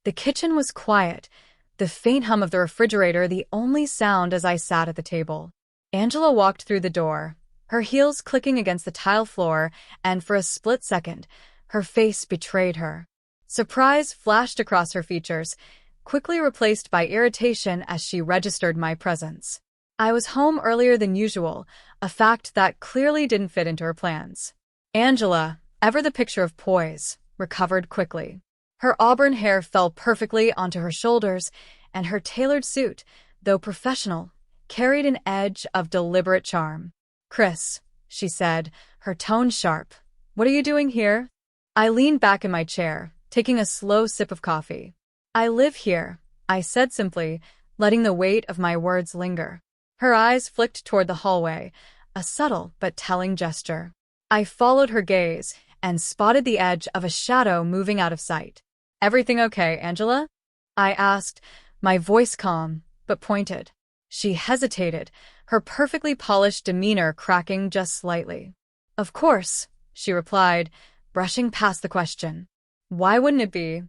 The kitchen was quiet, the faint hum of the refrigerator the only sound as I sat at the table. Angela walked through the door, her heels clicking against the tile floor, and for a split second, her face betrayed her. Surprise flashed across her features, quickly replaced by irritation as she registered my presence. I was home earlier than usual, a fact that clearly didn't fit into her plans. Angela, ever the picture of poise, recovered quickly. Her auburn hair fell perfectly onto her shoulders, and her tailored suit, though professional, carried an edge of deliberate charm. "Chris," she said, her tone sharp, "what are you doing here?" I leaned back in my chair, taking a slow sip of coffee. "I live here," I said simply, letting the weight of my words linger. Her eyes flicked toward the hallway, a subtle but telling gesture. I followed her gaze and spotted the edge of a shadow moving out of sight. "Everything okay, Angela?" I asked, my voice calm but pointed. She hesitated, her perfectly polished demeanor cracking just slightly. "Of course," she replied, brushing past the question. "Why wouldn't it be?"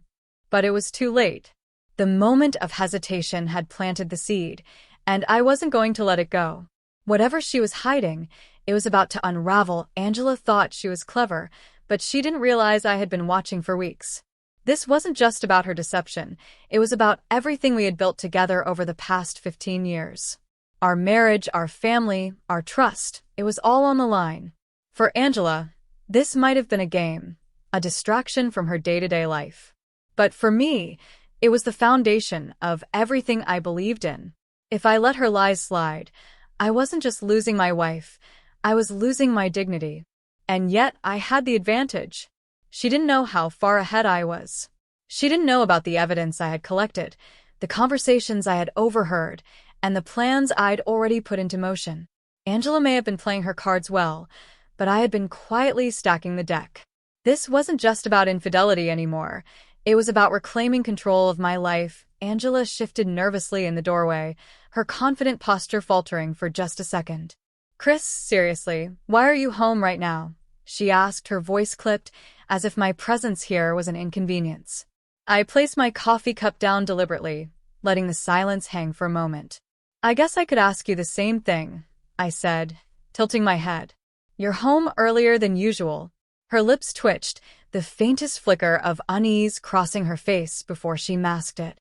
But it was too late. The moment of hesitation had planted the seed, and I wasn't going to let it go. Whatever she was hiding, it was about to unravel. Angela thought she was clever, but she didn't realize I had been watching for weeks. This wasn't just about her deception, it was about everything we had built together over the past 15 years. Our marriage, our family, our trust, it was all on the line. For Angela, this might have been a game, a distraction from her day-to-day life. But for me, it was the foundation of everything I believed in. If I let her lies slide, I wasn't just losing my wife, I was losing my dignity. And yet I had the advantage. She didn't know how far ahead I was. She didn't know about the evidence I had collected, the conversations I had overheard, and the plans I'd already put into motion. Angela may have been playing her cards well, but I had been quietly stacking the deck. This wasn't just about infidelity anymore. It was about reclaiming control of my life. Angela shifted nervously in the doorway, her confident posture faltering for just a second. "Chris, seriously, why are you home right now?" she asked, her voice clipped, as if my presence here was an inconvenience. I placed my coffee cup down deliberately, letting the silence hang for a moment. "I guess I could ask you the same thing," I said, tilting my head. "You're home earlier than usual." Her lips twitched, the faintest flicker of unease crossing her face before she masked it.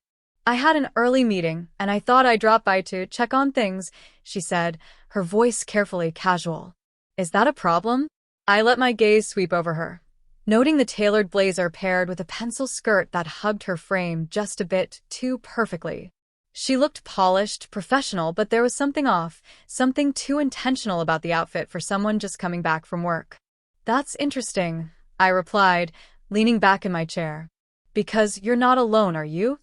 "I had an early meeting, and I thought I'd drop by to check on things," she said, her voice carefully casual. "Is that a problem?" I let my gaze sweep over her, noting the tailored blazer paired with a pencil skirt that hugged her frame just a bit too perfectly. She looked polished, professional, but there was something off, something too intentional about the outfit for someone just coming back from work. "That's interesting," I replied, leaning back in my chair. "Because you're not alone, are you?"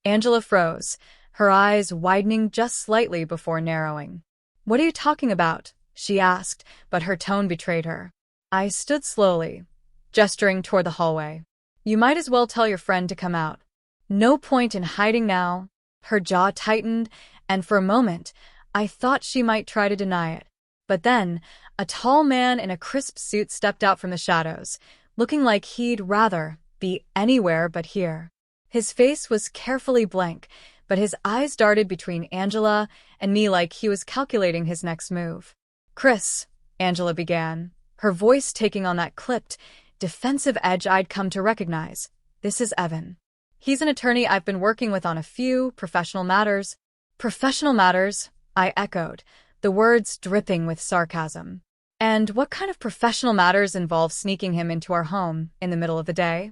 Angela froze, her eyes widening just slightly before narrowing. "What are you talking about?" she asked, but her tone betrayed her. I stood slowly, gesturing toward the hallway. "You might as well tell your friend to come out. No point in hiding now." Her jaw tightened, and for a moment, I thought she might try to deny it. But then, a tall man in a crisp suit stepped out from the shadows, looking like he'd rather be anywhere but here. His face was carefully blank, but his eyes darted between Angela and me like he was calculating his next move. "Chris," Angela began, her voice taking on that clipped, defensive edge I'd come to recognize. "This is Evan. He's an attorney I've been working with on a few professional matters." "Professional matters?" I echoed, the words dripping with sarcasm. "And what kind of professional matters involve sneaking him into our home in the middle of the day?"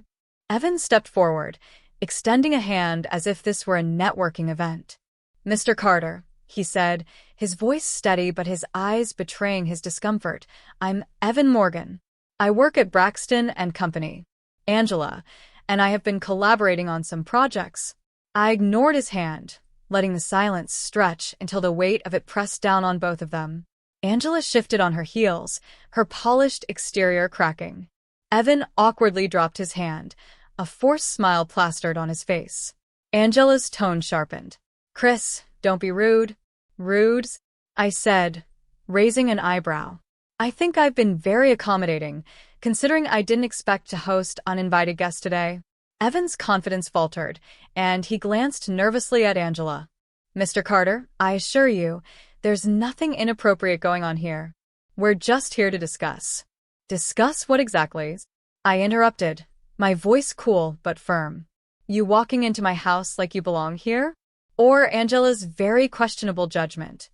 Evan stepped forward, extending a hand as if this were a networking event. "Mr. Carter," he said, his voice steady but his eyes betraying his discomfort, "I'm Evan Morgan. I work at Braxton and Company. Angela and I have been collaborating on some projects." I ignored his hand, letting the silence stretch until the weight of it pressed down on both of them. Angela shifted on her heels, her polished exterior cracking. Evan awkwardly dropped his hand, a forced smile plastered on his face. Angela's tone sharpened. "Chris, don't be rude." "Rude?" I said, raising an eyebrow. "I think I've been very accommodating, considering I didn't expect to host uninvited guests today." Evan's confidence faltered, and he glanced nervously at Angela. Mr. Carter, I assure you, there's nothing inappropriate going on here. We're just here to discuss. Discuss what exactly? I interrupted, my voice cool but firm. You walking into my house like you belong here? Or Angela's very questionable judgment?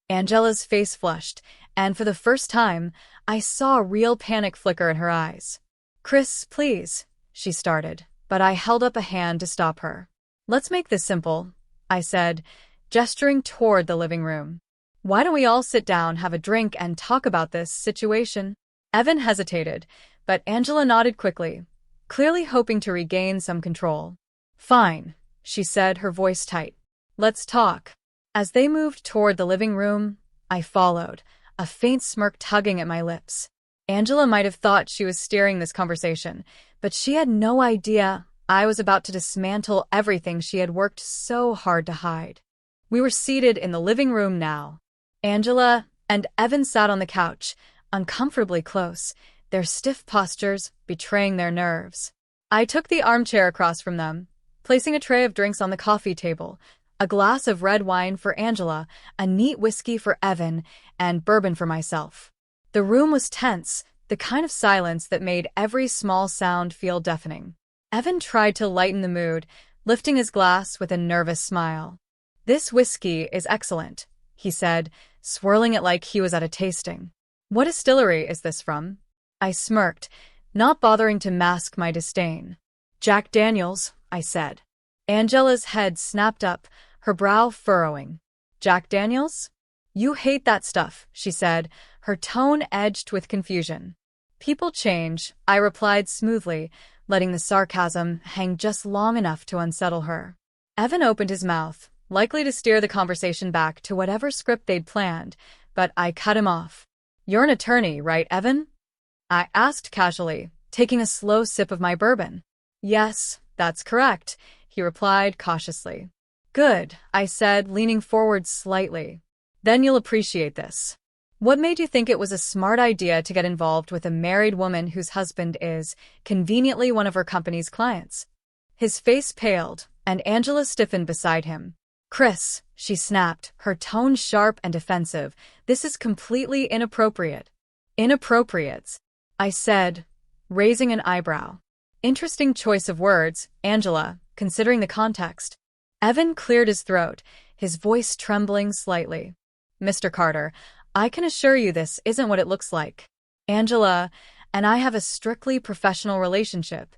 Angela's face flushed, and for the first time, I saw real panic flicker in her eyes. Chris, please, she started, but I held up a hand to stop her. Let's make this simple, I said, gesturing toward the living room. Why don't we all sit down, have a drink, and talk about this situation? Evan hesitated, but Angela nodded quickly, clearly hoping to regain some control. Fine, she said, her voice tight. Let's talk. As they moved toward the living room, I followed, a faint smirk tugging at my lips. Angela might have thought she was steering this conversation, but she had no idea I was about to dismantle everything she had worked so hard to hide. We were seated in the living room now. Angela and Evan sat on the couch, uncomfortably close, their stiff postures betraying their nerves. I took the armchair across from them, placing a tray of drinks on the coffee table, a glass of red wine for Angela, a neat whiskey for Evan, and bourbon for myself. The room was tense, the kind of silence that made every small sound feel deafening. Evan tried to lighten the mood, lifting his glass with a nervous smile. This whiskey is excellent, he said, swirling it like he was at a tasting. What distillery is this from? I smirked, not bothering to mask my disdain. Jack Daniels, I said. Angela's head snapped up, her brow furrowing. Jack Daniels? You hate that stuff, she said, her tone edged with confusion. People change, I replied smoothly, letting the sarcasm hang just long enough to unsettle her. Evan opened his mouth, likely to steer the conversation back to whatever script they'd planned, but I cut him off. You're an attorney, right, Evan? I asked casually, taking a slow sip of my bourbon. Yes, that's correct, he replied cautiously. Good, I said, leaning forward slightly. Then you'll appreciate this. What made you think it was a smart idea to get involved with a married woman whose husband is, conveniently, one of her company's clients? His face paled, and Angela stiffened beside him. Chris, she snapped, her tone sharp and defensive, this is completely inappropriate. Inappropriate, I said, raising an eyebrow. Interesting choice of words, Angela, considering the context. Evan cleared his throat, his voice trembling slightly. Mr. Carter, I can assure you this isn't what it looks like. Angela and I have a strictly professional relationship.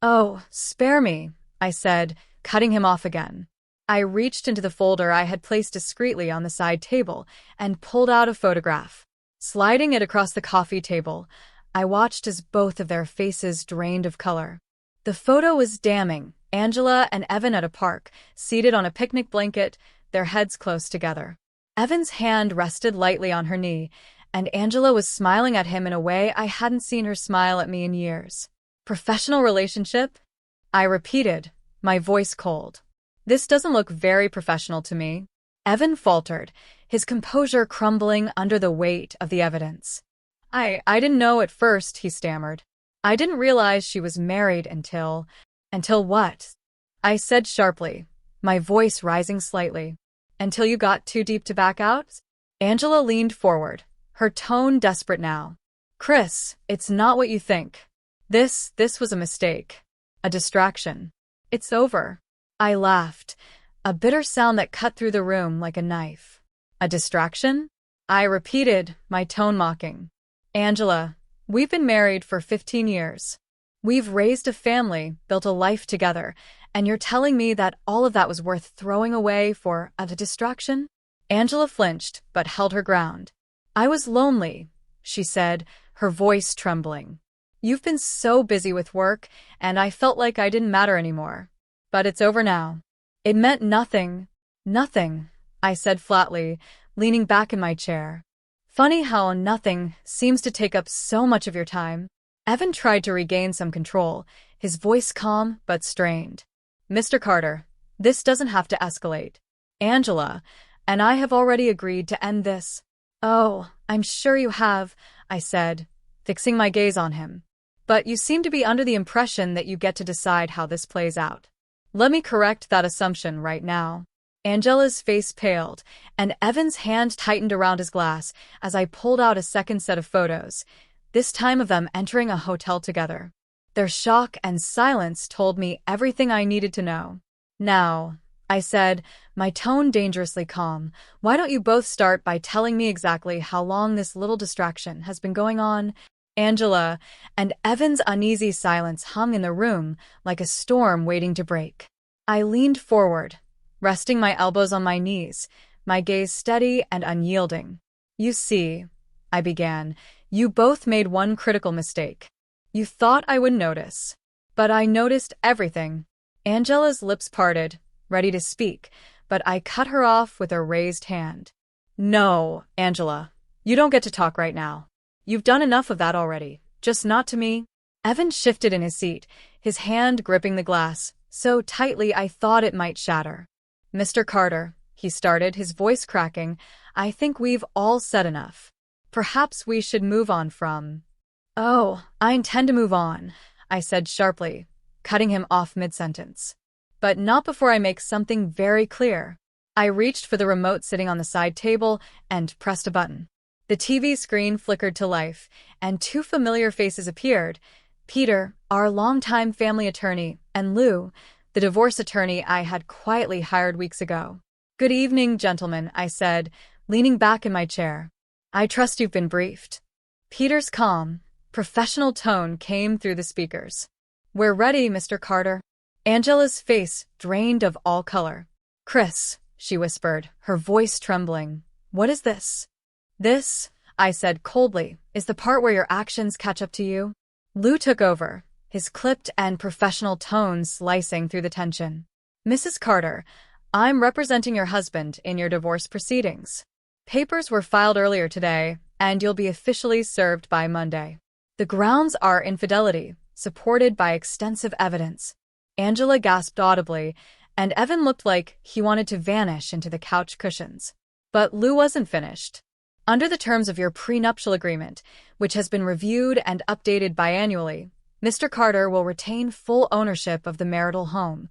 Oh, spare me, I said, cutting him off again. I reached into the folder I had placed discreetly on the side table and pulled out a photograph. Sliding it across the coffee table, I watched as both of their faces drained of color. The photo was damning. Angela and Evan at a park, seated on a picnic blanket, their heads close together. Evan's hand rested lightly on her knee, and Angela was smiling at him in a way I hadn't seen her smile at me in years. Professional relationship? I repeated, my voice cold. This doesn't look very professional to me. Evan faltered, his composure crumbling under the weight of the evidence. I didn't know at first, he stammered. I didn't realize she was married until what? I said sharply, my voice rising slightly. Until you got too deep to back out? Angela leaned forward, her tone desperate now. Chris, it's not what you think. This was a mistake. A distraction. It's over. I laughed, a bitter sound that cut through the room like a knife. A distraction? I repeated, my tone mocking. Angela, we've been married for 15 years. We've raised a family, built a life together, and you're telling me that all of that was worth throwing away for a distraction? Angela flinched, but held her ground. I was lonely, she said, her voice trembling. You've been so busy with work, and I felt like I didn't matter anymore. But it's over now. It meant nothing. Nothing, I said flatly, leaning back in my chair. Funny how nothing seems to take up so much of your time. Evan tried to regain some control, his voice calm but strained. Mr. Carter, this doesn't have to escalate. Angela and I have already agreed to end this. Oh, I'm sure you have, I said, fixing my gaze on him. But you seem to be under the impression that you get to decide how this plays out. Let me correct that assumption right now. Angela's face paled, and Evan's hand tightened around his glass as I pulled out a second set of photos, this time of them entering a hotel together. Their shock and silence told me everything I needed to know. Now, I said, my tone dangerously calm, why don't you both start by telling me exactly how long this little distraction has been going on? Angela and Evan's uneasy silence hung in the room like a storm waiting to break. I leaned forward, resting my elbows on my knees, my gaze steady and unyielding. You see, I began, you both made one critical mistake. You thought I would notice. But I noticed everything. Angela's lips parted, ready to speak, but I cut her off with a raised hand. No, Angela, you don't get to talk right now. You've done enough of that already, just not to me. Evan shifted in his seat, his hand gripping the glass, so tightly I thought it might shatter. Mr. Carter, he started, his voice cracking, I think we've all said enough. Perhaps we should move on from… Oh, I intend to move on, I said sharply, cutting him off mid-sentence. But not before I make something very clear. I reached for the remote sitting on the side table and pressed a button. The TV screen flickered to life, and two familiar faces appeared, Peter, our longtime family attorney, and Lou, the divorce attorney I had quietly hired weeks ago. Good evening, gentlemen, I said, leaning back in my chair. I trust you've been briefed. Peter's calm, professional tone came through the speakers. We're ready, Mr. Carter. Angela's face drained of all color. Chris, she whispered, her voice trembling. What is this? This, I said coldly, is the part where your actions catch up to you. Lou took over, his clipped and professional tone slicing through the tension. Mrs. Carter, I'm representing your husband in your divorce proceedings. Papers were filed earlier today, and you'll be officially served by Monday. The grounds are infidelity, supported by extensive evidence. Angela gasped audibly, and Evan looked like he wanted to vanish into the couch cushions. But Lou wasn't finished. Under the terms of your prenuptial agreement, which has been reviewed and updated biannually, Mr. Carter will retain full ownership of the marital home,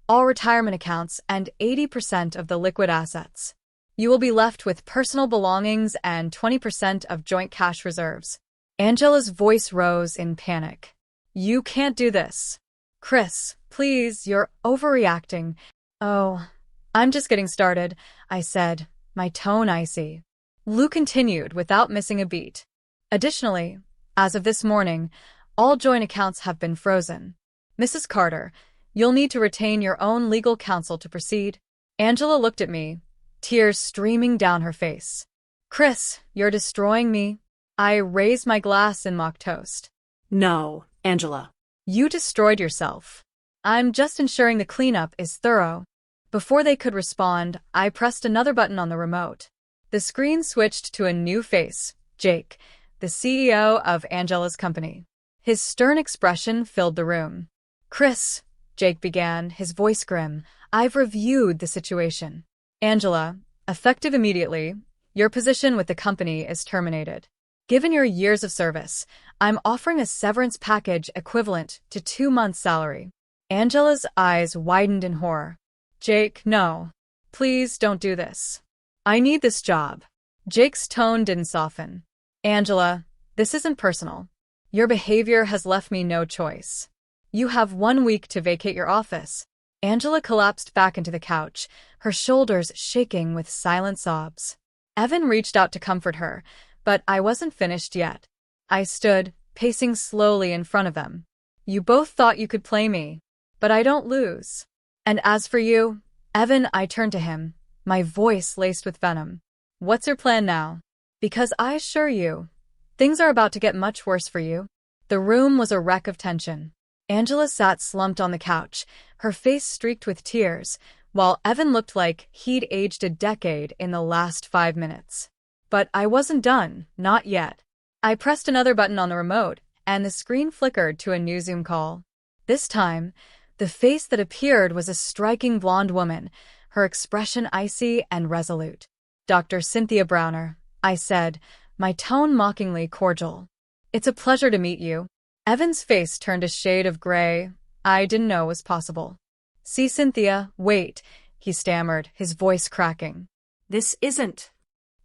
all retirement accounts, and 80% of the liquid assets. You will be left with personal belongings and 20% of joint cash reserves. Angela's voice rose in panic. You can't do this. Chris, please, you're overreacting. Oh, I'm just getting started, I said, my tone icy. Lou continued without missing a beat. Additionally, as of this morning, all joint accounts have been frozen. Mrs. Carter, you'll need to retain your own legal counsel to proceed. Angela looked at me, tears streaming down her face. Chris, you're destroying me. I raised my glass in mock toast. No, Angela. You destroyed yourself. I'm just ensuring the cleanup is thorough. Before they could respond, I pressed another button on the remote. The screen switched to a new face, Jake, the CEO of Angela's company. His stern expression filled the room. Chris, Jake began, his voice grim, I've reviewed the situation. Angela, effective immediately, your position with the company is terminated. Given your years of service, I'm offering a severance package equivalent to 2 months' salary. Angela's eyes widened in horror. Jake, no. Please don't do this. I need this job. Jake's tone didn't soften. Angela, this isn't personal. Your behavior has left me no choice. You have 1 week to vacate your office. Angela collapsed back into the couch, her shoulders shaking with silent sobs. Evan reached out to comfort her, but I wasn't finished yet. I stood, pacing slowly in front of them. You both thought you could play me, but I don't lose. And as for you, Evan, I turned to him, my voice laced with venom. What's your plan now? Because I assure you, things are about to get much worse for you. The room was a wreck of tension. Angela sat slumped on the couch, her face streaked with tears, while Evan looked like he'd aged a decade in the last 5 minutes. But I wasn't done, not yet. I pressed another button on the remote, and the screen flickered to a new Zoom call. This time, the face that appeared was a striking blonde woman, her expression icy and resolute. Dr. Cynthia Browner, I said, my tone mockingly cordial. It's a pleasure to meet you. Evan's face turned a shade of gray. I didn't know was possible. See, Cynthia, wait, he stammered, his voice cracking. This isn't.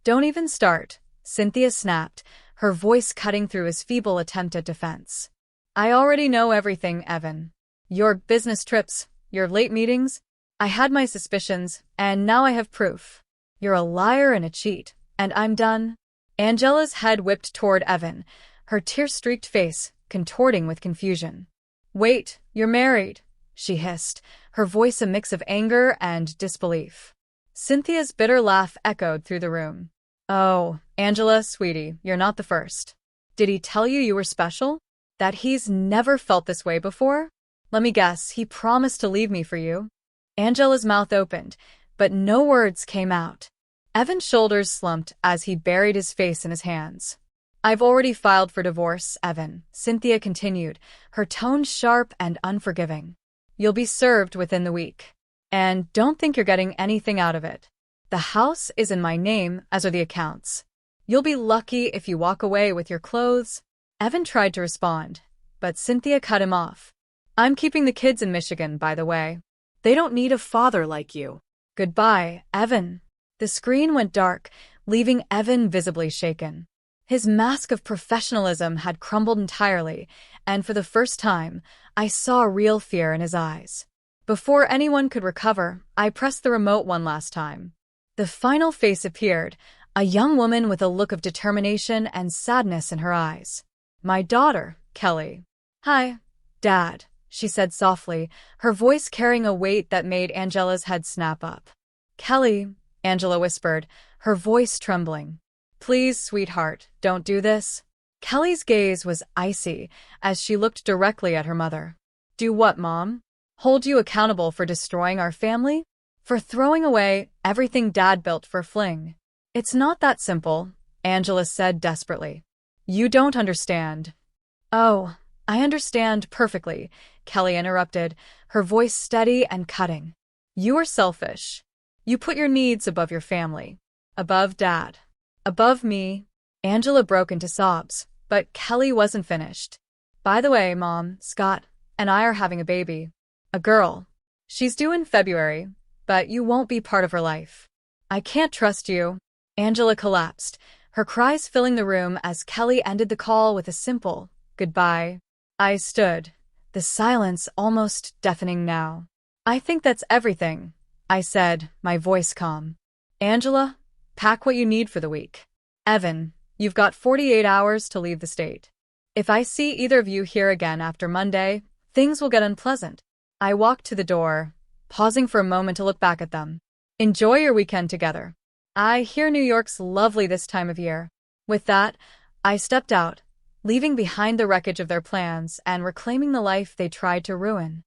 Don't even start, Cynthia snapped, her voice cutting through his feeble attempt at defense. I already know everything, Evan. Your business trips, your late meetings. I had my suspicions, and now I have proof. You're a liar and a cheat, and I'm done. Angela's head whipped toward Evan, her tear-streaked face contorting with confusion. Wait, you're married, she hissed, her voice a mix of anger and disbelief. Cynthia's bitter laugh echoed through the room. Oh, Angela, sweetie, you're not the first. Did he tell you you were special? That he's never felt this way before? Let me guess, he promised to leave me for you. Angela's mouth opened, but no words came out. Evan's shoulders slumped as he buried his face in his hands. I've already filed for divorce, Evan, Cynthia continued, her tone sharp and unforgiving. You'll be served within the week. And don't think you're getting anything out of it. The house is in my name, as are the accounts. You'll be lucky if you walk away with your clothes. Evan tried to respond, but Cynthia cut him off. I'm keeping the kids in Michigan, by the way. They don't need a father like you. Goodbye, Evan. The screen went dark, leaving Evan visibly shaken. His mask of professionalism had crumbled entirely, and for the first time, I saw real fear in his eyes. Before anyone could recover, I pressed the remote one last time. The final face appeared, a young woman with a look of determination and sadness in her eyes. My daughter, Kelly. Hi, Dad, she said softly, her voice carrying a weight that made Angela's head snap up. Kelly, Angela whispered, her voice trembling. Please, sweetheart, don't do this. Kelly's gaze was icy as she looked directly at her mother. Do what, Mom? Hold you accountable for destroying our family? For throwing away everything Dad built for Fling? It's not that simple, Angela said desperately. You don't understand. Oh, I understand perfectly, Kelly interrupted, her voice steady and cutting. You are selfish. You put your needs above your family. Above Dad. Above me. Angela broke into sobs, but Kelly wasn't finished. By the way, Mom, Scott and I are having a baby. A girl. She's due in February, but you won't be part of her life. I can't trust you. Angela collapsed, her cries filling the room as Kelly ended the call with a simple goodbye. I stood, the silence almost deafening now. I think that's everything, I said, my voice calm. Angela, pack what you need for the week. Evan, you've got 48 hours to leave the state. If I see either of you here again after Monday, things will get unpleasant. I walked to the door, pausing for a moment to look back at them. Enjoy your weekend together. I hear New York's lovely this time of year. With that, I stepped out, leaving behind the wreckage of their plans and reclaiming the life they tried to ruin.